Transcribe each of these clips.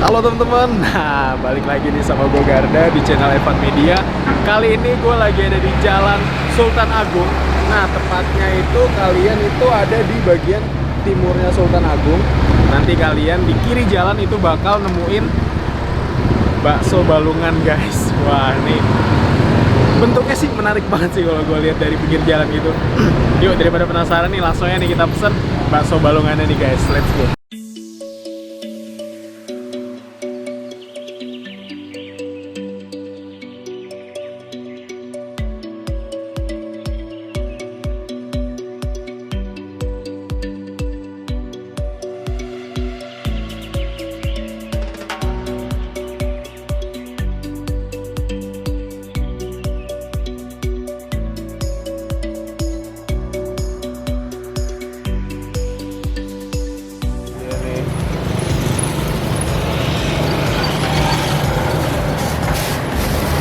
Halo teman-teman, nah balik lagi nih sama gue Garda di channel Evan Media. Kali ini gue lagi ada di Jalan Sultan Agung. Nah tepatnya itu kalian itu ada di bagian timurnya Sultan Agung. Nanti kalian di kiri jalan itu bakal nemuin bakso balungan guys. Wah nih bentuknya sih menarik banget sih kalau gue lihat dari pinggir jalan gitu. Yuk daripada penasaran nih langsung aja nih kita pesen bakso balungannya nih guys. Let's go.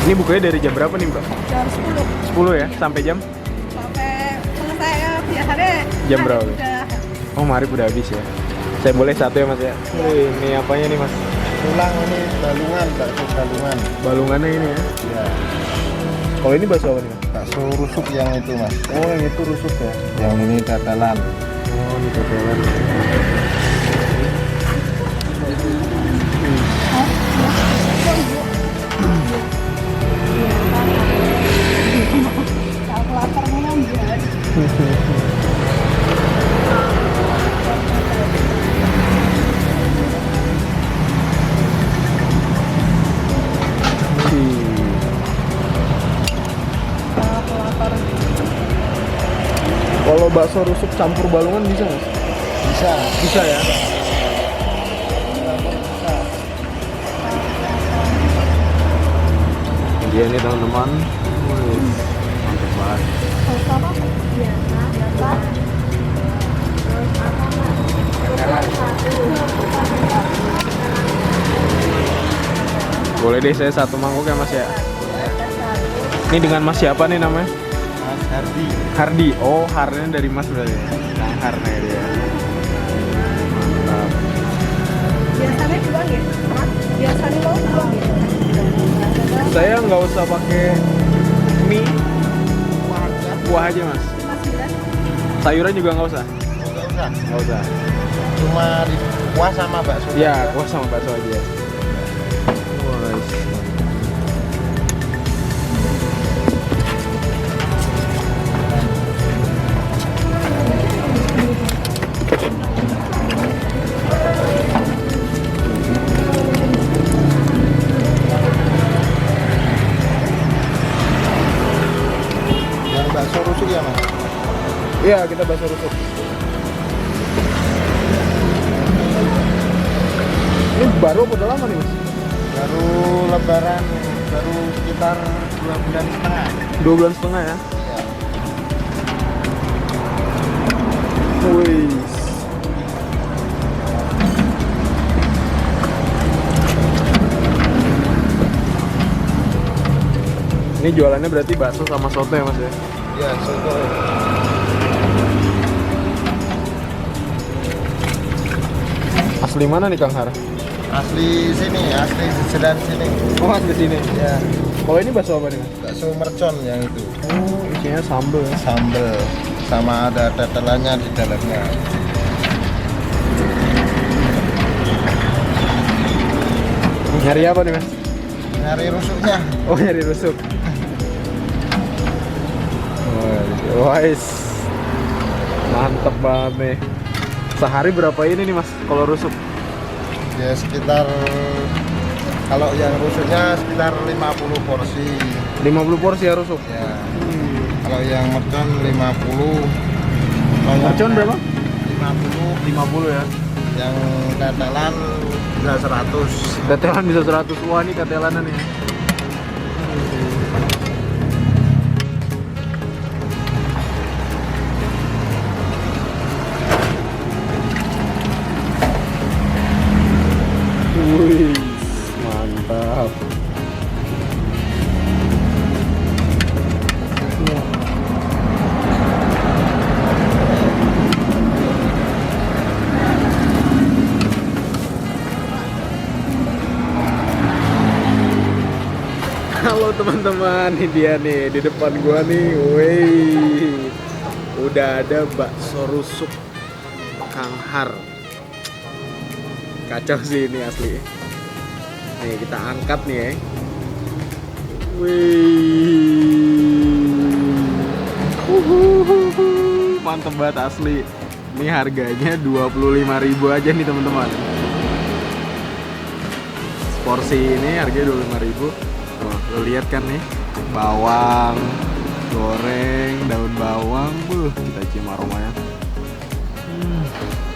Ini bukanya dari jam berapa nih Mbak? Jam 10. 10 ya? Sampai jam? Sampai selesai biasanya Jam berapa? Udah. Oh Marib udah habis ya? Saya boleh satu ya Mas ya? Wih, ini apanya nih Mas? Tulang ini balungan, bakso balungan. Balungannya ini ya? Ya, Kalau ini bakso apa nih Mas? bakso rusuk yang itu mas. Oh yang itu rusuk ya? Yang ini dadalan. Oh ini tetelan. Kalau lapar mengambil. Lapar. Kalau bakso rusuk campur balungan bisa Mas? Bisa. Bisa ya? Dia nih teman-teman. Wih, mantap banget. Sama biasa. Boleh deh saya satu mangkok ya Mas ya? Ini dengan Mas siapa nih namanya? Mas Hardi. Hardi. Oh, harnya dari Mas berarti ya? Nah, harnya dia. Mantap. Biasanya dua ya. Biasanya mau dua ya. Saya nggak usah pakai mie, kuah aja Mas. Sayuran juga nggak usah? Enggak usah. Nggak usah. Cuma di kuah sama bakso. Ya, kuah sama bakso aja. Wah, Yang bakso rusuk ya mas. iya kita bakso rusuk. Ini baru apa udah lama nih Mas? Baru lebaran, baru sekitar 2,5 bulan. 2,5 bulan ya? Ya. Wih. Ini jualannya berarti bakso sama soto ya Mas ya? Ya, soto. Asli mana nih Kang Har? Asli sini, asli sedan sini. Oh asli sini. Ya, Kalau ini bakso apa nih Mas? bakso mercon yang itu. Oh isinya sambal ya? Sambel sama ada tetelannya di dalamnya. Nyari apa nih Mas? Nyari rusuknya. Oh nyari rusuk. Wais, mantep banget nih. Sehari berapa ini nih Mas kalau rusuk? Ya sekitar, kalau yang rusuknya sekitar 50 porsi 50 porsi ya rusuk? ya. Kalau yang mercon 50. Kalau yang Mercon berapa? 50. 50 ya? Yang tetelan bisa 100. Tetelan bisa 100. Wah ini tetelanan nih. Wih, mantap. teman-teman, ini dia nih di depan gua nih. Wih, udah ada bakso rusuk Kang Har. Kacau sih ini asli. Nih kita angkat nih ya. Wih, mantep banget asli. Ini harganya 25.000 aja nih teman-teman. Porsi ini harganya 25.000. Tuh, lo lihat kan nih, bawang goreng, daun bawang, kita cium aromanya.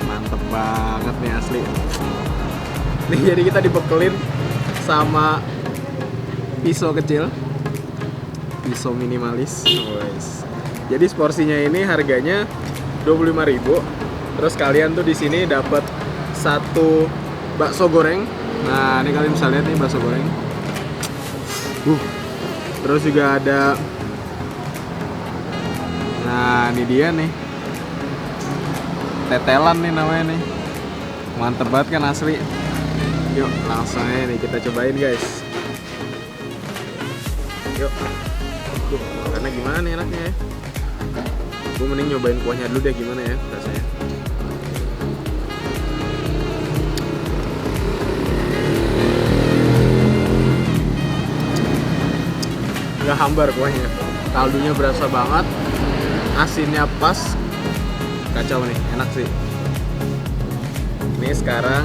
Mantep banget nih asli. Nih jadi kita dibekelin sama pisau kecil, pisau minimalis. Jadi porsinya ini harganya 25.000. Terus kalian tuh di sini dapat satu bakso goreng. Nah, ini kalian bisa lihat nih bakso goreng. Terus juga ada. Nah, ini dia nih. Tetelan nih namanya nih. Mantep banget kan asli. Yuk, langsung aja nih kita cobain, guys. Yuk. Karena gimana nih enaknya ya? Gue mending nyobain kuahnya dulu deh, gimana ya rasanya. Nggak hambar kuahnya, kaldunya berasa banget, asinnya pas, kacau nih, enak sih. Ini sekarang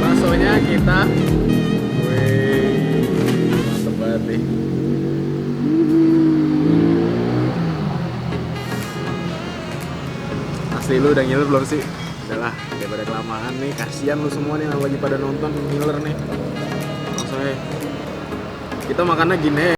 baksonya kita, wih, mantep banget nih. Asli lu udah ngiler belum sih? Udahlah, daripada kelamaan nih, kasihan lu semua nih yang lagi pada nonton ngiler nih. Langsung aja. Kita makannya gini.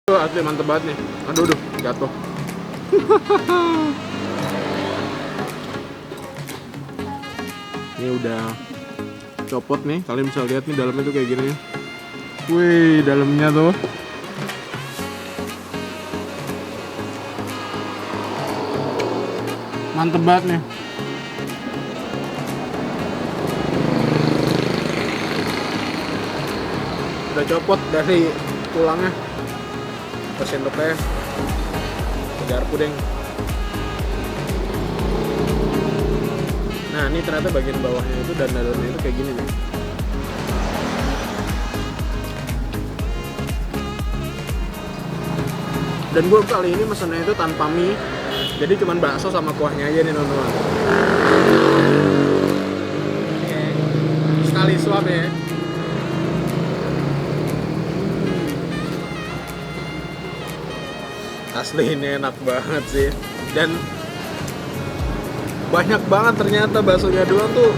Tuh asli mantep banget nih. Aduh, jatuh. Ini udah copot nih, kalian bisa lihat nih dalamnya tuh kayak gini. Wih, dalamnya tuh. Mantep banget nih. Udah copot dari tulangnya. Ke sendoknya. Ke garpu deng. Nah, ini ternyata bagian bawahnya itu dan dalamnya itu kayak gini nih. Dan gue kali ini mesennya itu tanpa mie, jadi cuman bakso sama kuahnya aja nih teman-teman. Oke. Sekali suap ya. Asli ini enak banget sih. Dan banyak banget ternyata baksonya doang tuh